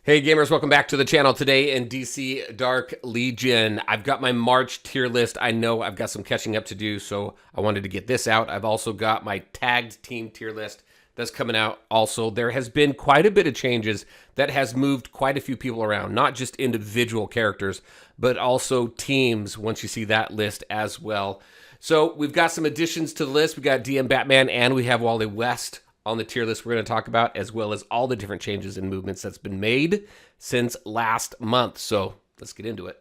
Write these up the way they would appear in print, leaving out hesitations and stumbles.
Hey gamers, welcome back to the channel. Today in DC Dark Legion, I've got my March tier list. I know I've got some catching up to do, so I wanted to get this out. I've also got my tagged team tier list that's coming out. Also, there has been quite a bit of changes that has moved quite a few people around, not just individual characters, but also teams once you see that list as well. So we've got some additions to the list. We got DM Batman and we have Wally West on the tier list we're going to talk about, as well as all the different changes and movements that's been made since last month. So let's get into it.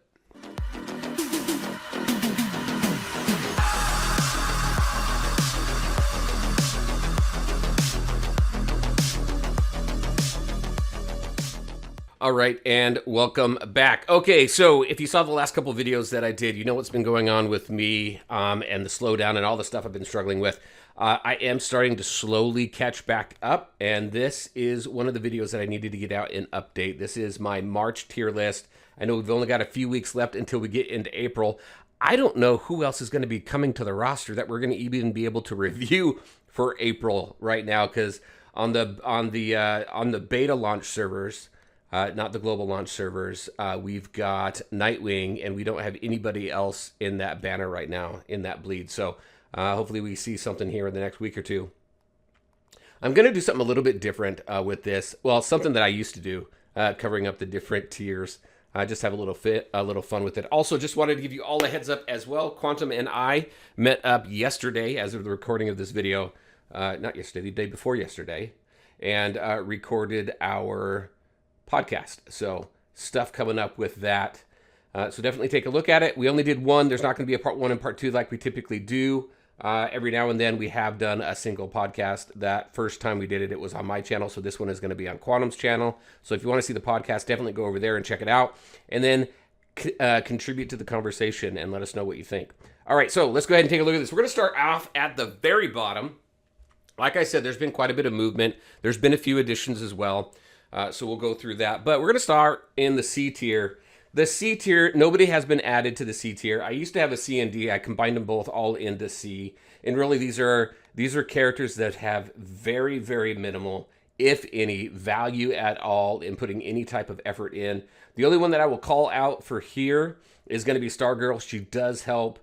All right, and welcome back. Okay, so if you saw the last couple of videos that I did, you know what's been going on with me and the slowdown and all the stuff I've been struggling with. I am starting to slowly catch back up, and this is one of the videos that I needed to get out and update. This is my March tier list. I know we've only got a few weeks left until we get into April. I don't know who else is going to be coming to the roster that we're going to even be able to review for April right now, because on the beta launch servers, not the global launch servers, we've got Nightwing, and we don't have anybody else in that banner right now, in that bleed. So hopefully we see something here in the next week or two. I'm going to do something a little bit different with this. Well, something that I used to do, covering up the different tiers. Just have a little fun with it. Also, just wanted to give you all a heads up as well. Quantum and I met up yesterday, as of the recording of this video, not yesterday, the day before yesterday, and recorded our podcast. So stuff coming up with that. So definitely take a look at it. We only did one. There's not going to be a part 1 and part 2 like we typically do. Every now and then we have done a single podcast. That first time we did it, it was on my channel. So this one is going to be on Quantum's channel. So if you want to see the podcast, definitely go over there and check it out. And then contribute to the conversation and let us know what you think. All right, so let's go ahead and take a look at this. We're going to start off at the very bottom. Like I said, there's been quite a bit of movement. There's been a few additions as well. So we'll go through that. But we're going to start in the C tier. The C tier, nobody has been added to the C tier. I used to have a C and D. I combined them both all into C. And really, these are characters that have very, very minimal, if any, value at all in putting any type of effort in. The only one that I will call out for here is going to be Stargirl. She does help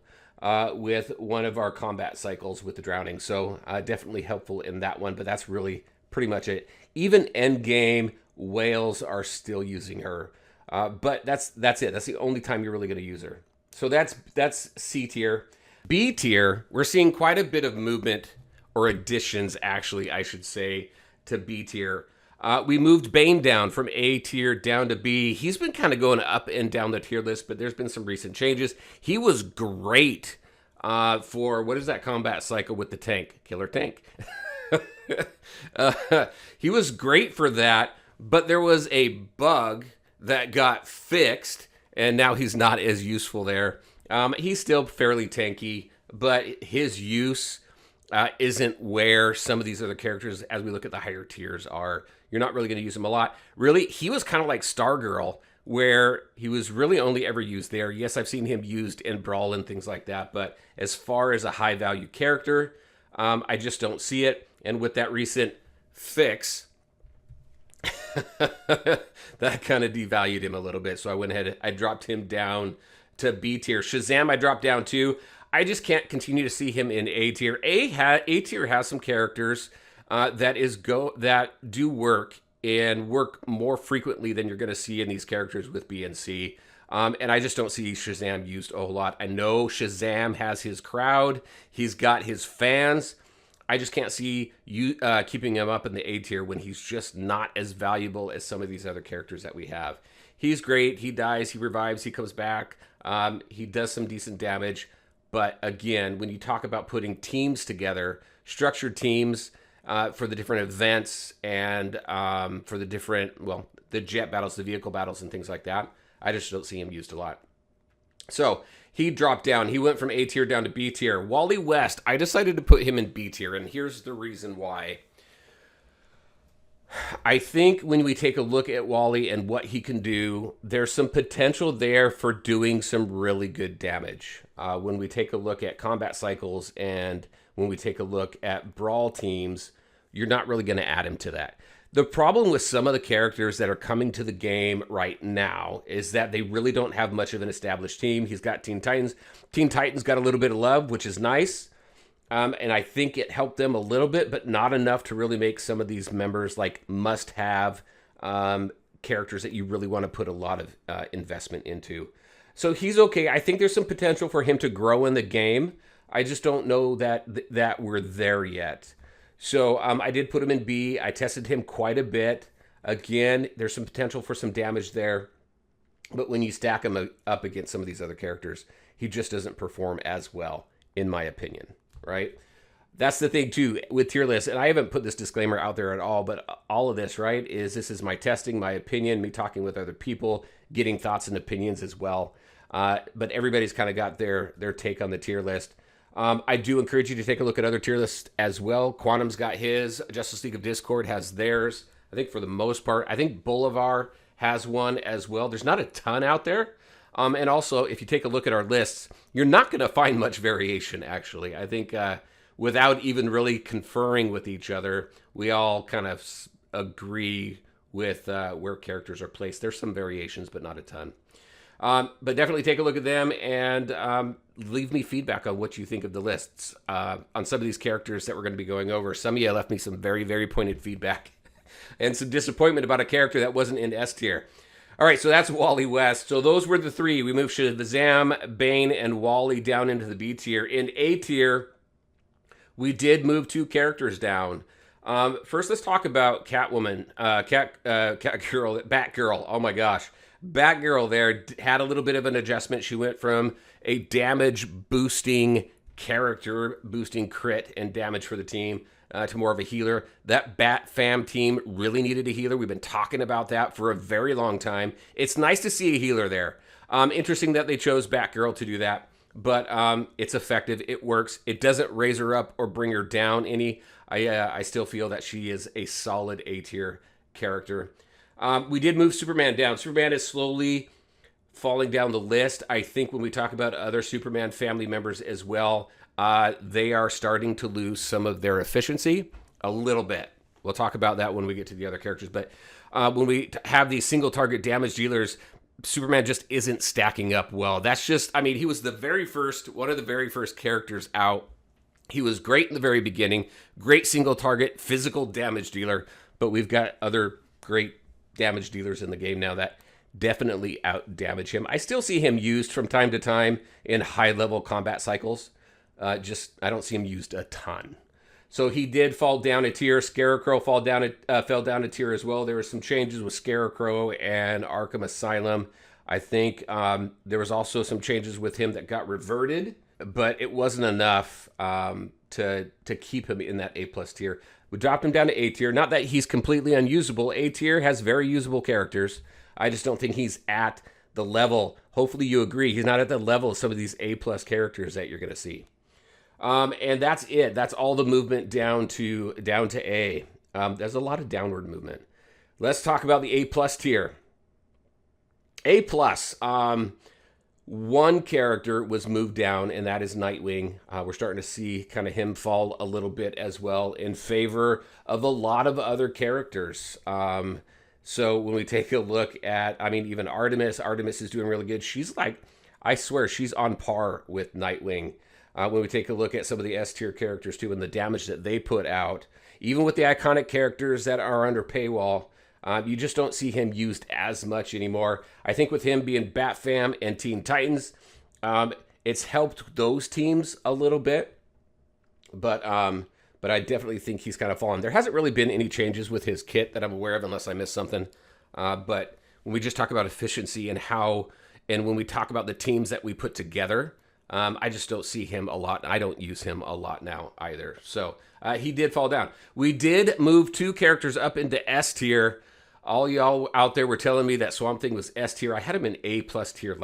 with one of our combat cycles with the drowning. So definitely helpful in that one. But that's really pretty much it. Even Endgame, whales are still using her. But that's it. That's the only time you're really going to use her. So that's C tier. B tier, we're seeing quite a bit of movement, or additions, actually, I should say, to B tier. We moved Bane down from A tier down to B. He's been kind of going up and down the tier list, but there's been some recent changes. He was great for, what is that combat cycle with the tank? Killer Tank. He was great for that, but there was a bug that got fixed, and now he's not as useful there. He's still fairly tanky, but his use isn't where some of these other characters, as we look at the higher tiers, are. You're not really going to use him a lot. Really, he was kind of like Stargirl, where he was really only ever used there. Yes, I've seen him used in Brawl and things like that, but as far as a high-value character, I just don't see it. And with that recent fix, that kind of devalued him a little bit. So I went ahead, I dropped him down to B tier. Shazam, I dropped down too. I just can't continue to see him in A tier. A tier has some characters that do work and work more frequently than you're going to see in these characters with B and C. And I just don't see Shazam used a whole lot. I know Shazam has his crowd. He's got his fans. I just can't see you keeping him up in the A tier when he's just not as valuable as some of these other characters that we have. He's great. He dies, he revives, he comes back. He does some decent damage. But again, when you talk about putting teams together, structured teams for the different events and for the different, well, the jet battles, the vehicle battles and things like that, I just don't see him used a lot. So he dropped down. He went from A tier down to B tier. Wally West, I decided to put him in B tier, and here's the reason why. I think when we take a look at Wally and what he can do, there's some potential there for doing some really good damage. When we take a look at combat cycles and when we take a look at brawl teams, you're not really going to add him to that. The problem with some of the characters that are coming to the game right now is that they really don't have much of an established team. He's got Teen Titans. Teen Titans got a little bit of love, which is nice. And I think it helped them a little bit, but not enough to really make some of these members like must-have characters that you really want to put a lot of investment into. So he's okay. I think there's some potential for him to grow in the game. I just don't know that we're there yet. So I did put him in B. I tested him quite a bit. Again, there's some potential for some damage there. But when you stack him up against some of these other characters, he just doesn't perform as well, in my opinion, right? That's the thing, too, with tier lists. And I haven't put this disclaimer out there at all, but all of this, right, this is my testing, my opinion, me talking with other people, getting thoughts and opinions as well. But everybody's kind of got their take on the tier list. I do encourage you to take a look at other tier lists as well. Quantum's got his. Justice League of Discord has theirs. I think for the most part, I think Bolivar has one as well. There's not a ton out there. And also, if you take a look at our lists, you're not going to find much variation, actually. I think without even really conferring with each other, we all kind of agree with where characters are placed. There's some variations, but not a ton. But definitely take a look at them and leave me feedback on what you think of the lists on some of these characters that we're going to be going over. Some of you left me some very, very pointed feedback and some disappointment about a character that wasn't in S tier. All right, so that's Wally West. So those were the three. We moved Shazam, Bane, and Wally down into the B tier. In A tier, we did move 2 characters down. First, let's talk about Catwoman, Batgirl. Oh my gosh. Batgirl there had a little bit of an adjustment. She went from a damage boosting character, boosting crit and damage for the team, to more of a healer. That Bat Fam team really needed a healer. We've been talking about that for a very long time. It's nice to see a healer there. Interesting that they chose Batgirl to do that, but it's effective. It works. It doesn't raise her up or bring her down any. I still feel that she is a solid A tier character. We did move Superman down. Superman is slowly falling down the list. I think when we talk about other Superman family members as well, they are starting to lose some of their efficiency a little bit. We'll talk about that when we get to the other characters. But when we have these single target damage dealers, Superman just isn't stacking up well. That's just, I mean, he was one of the very first characters out. He was great in the very beginning, great single target, physical damage dealer, but we've got other great damage dealers in the game now that definitely out damage him. I still see him used from time to time in high level combat cycles. I don't see him used a ton. So he did fall down a tier. Scarecrow fell down a tier as well. There were some changes with Scarecrow and Arkham Asylum. I think there was also some changes with him that got reverted, but it wasn't enough to keep him in that A+ tier. We dropped him down to A tier. Not that he's completely unusable. A tier has very usable characters. I just don't think he's at the level. Hopefully you agree. He's not at the level of some of these A+ characters that you're going to see. And that's it. That's all the movement down to A. There's a lot of downward movement. Let's talk about the A+ tier. A+. One character was moved down, and that is Nightwing. We're starting to see kind of him fall a little bit as well in favor of a lot of other characters. So when we take a look at, I mean, even Artemis is doing really good. She's like, I swear, she's on par with Nightwing. When we take a look at some of the S tier characters too and the damage that they put out, even with the iconic characters that are under paywall, you just don't see him used as much anymore. I think with him being Batfam and Teen Titans, it's helped those teams a little bit. But I definitely think he's kind of fallen. There hasn't really been any changes with his kit that I'm aware of, unless I missed something. But when we just talk about efficiency and when we talk about the teams that we put together, I just don't see him a lot. I don't use him a lot now either. So he did fall down. We did move 2 characters up into S tier. All y'all out there were telling me that Swamp Thing was S tier. I had him in A+ tier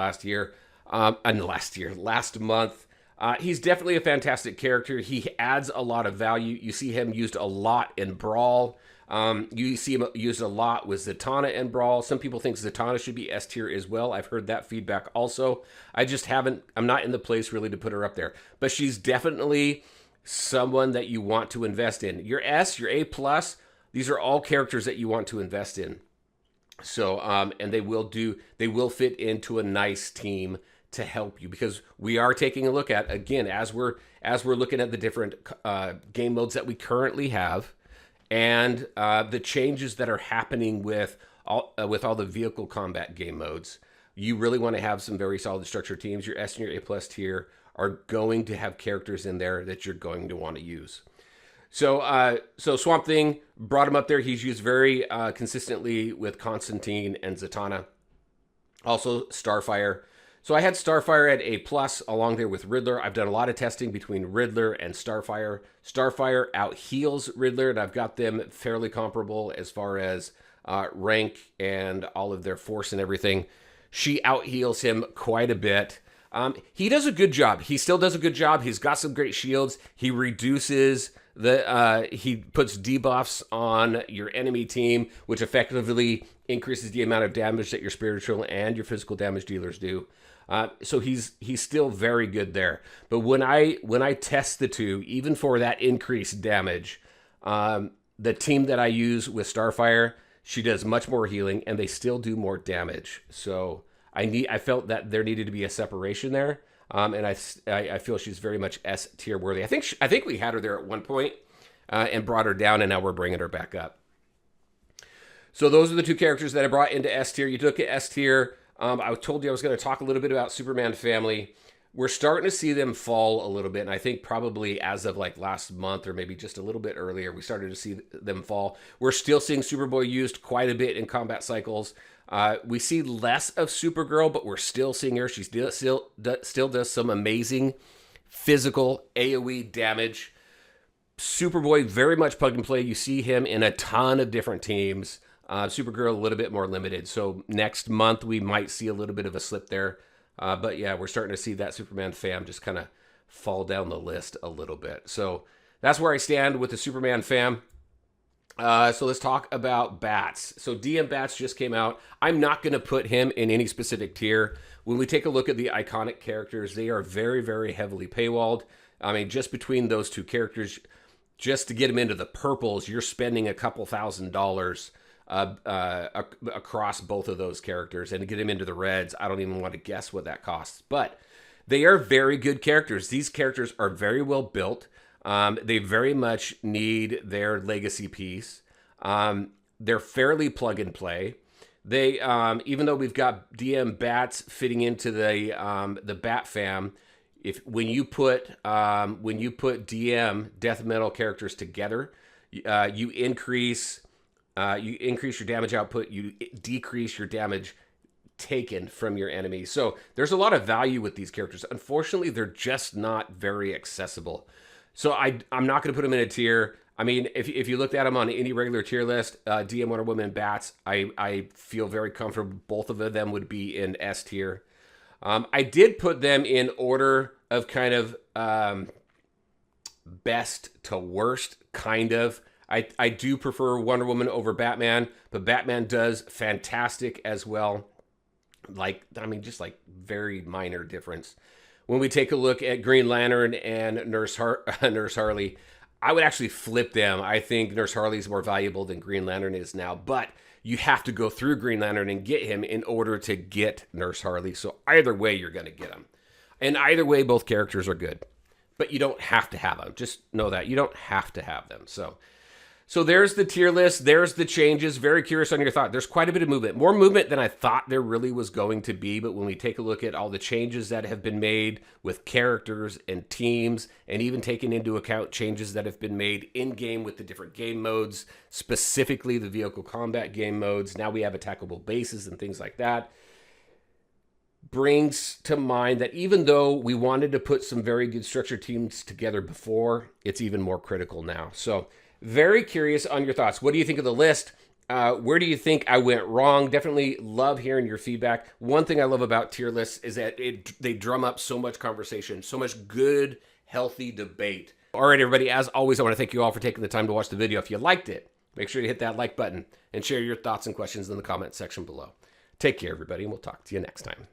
last month. He's definitely a fantastic character. He adds a lot of value. You see him used a lot in Brawl. You see him used a lot with Zatanna and Brawl. Some people think Zatanna should be S tier as well. I've heard that feedback also. I'm not in the place really to put her up there. But she's definitely someone that you want to invest in. Your S, your A+, These are all characters that you want to invest in. So, and they will fit into a nice team to help you, because we are taking a look at, again, as we're looking at the different game modes that we currently have, and the changes that are happening with all the vehicle combat game modes. You really want to have some very solid structured teams. Your S and your A+ tier are going to have characters in there that you're going to want to use. So, Swamp Thing, brought him up there. He's used very consistently with Constantine and Zatanna. Also, Starfire. So I had Starfire at A+ along there with Riddler. I've done a lot of testing between Riddler and Starfire. Starfire out-heals Riddler, and I've got them fairly comparable as far as rank and all of their force and everything. She out-heals him quite a bit. He does a good job. He still does a good job. He's got some great shields. He reduces he puts debuffs on your enemy team, which effectively increases the amount of damage that your spiritual and your physical damage dealers do. So he's still very good there. But when I test the two, even for that increased damage, the team that I use with Starfire, she does much more healing, and they still do more damage. So I felt that there needed to be a separation there, and I feel she's very much S tier worthy. I think we had her there at one point and brought her down, and now we're bringing her back up. So those are the two characters that I brought into S tier. You look at S tier. I told you I was going to talk a little bit about Superman Family. We're starting to see them fall a little bit, and I think probably as of like last month or maybe just a little bit earlier, we started to see them fall. We're still seeing Superboy used quite a bit in combat cycles. We see less of Supergirl, but we're still seeing her. She still does some amazing physical AoE damage. Superboy, very much plug and play. You see him in a ton of different teams. Supergirl, a little bit more limited. So next month, we might see a little bit of a slip there. But yeah, we're starting to see that Superman fam just kind of fall down the list a little bit. So that's where I stand with the Superman fam. So let's talk about Bats. So DM Bats just came out. I'm not going to put him in any specific tier. When we take a look at the iconic characters, they are very, very heavily paywalled. I mean, just between those two characters, just to get them into the purples, you're spending a couple $1,000s across both of those characters, and to get him into the reds, I don't even want to guess what that costs, but they are very good characters. These characters are very well built. They very much need their legacy piece. They're fairly plug and play. They, even though we've got DM Bats fitting into the Bat fam, when you put DM Death Metal characters together, you increase your damage output, you decrease your damage taken from your enemies. So there's a lot of value with these characters. Unfortunately, they're just not very accessible. So I'm not going to put them in a tier. I mean, if you looked at them on any regular tier list, DM, Wonder Woman, and Bats, I feel very comfortable. Both of them would be in S tier. I did put them in order of kind of best to worst, kind of. I do prefer Wonder Woman over Batman, but Batman does fantastic as well. Just like very minor difference. When we take a look at Green Lantern and Nurse Harley, I would actually flip them. I think Nurse Harley is more valuable than Green Lantern is now, but you have to go through Green Lantern and get him in order to get Nurse Harley. So either way, you're going to get him. And either way, both characters are good. But you don't have to have them. Just know that. You don't have to have them. So there's the tier list. There's the changes. Very curious on your thought. There's quite a bit of movement. More movement than I thought there really was going to be. But when we take a look at all the changes that have been made with characters and teams, and even taking into account changes that have been made in-game with the different game modes, specifically the vehicle combat game modes, now we have attackable bases and things like that, brings to mind that even though we wanted to put some very good structured teams together before, it's even more critical now. So very curious on your thoughts. What do you think of the list? Where do you think I went wrong? Definitely love hearing your feedback. One thing I love about tier lists is that they drum up so much conversation, so much good, healthy debate. All right, everybody, as always, I want to thank you all for taking the time to watch the video. If you liked it, make sure you hit that like button and share your thoughts and questions in the comment section below. Take care, everybody, and we'll talk to you next time.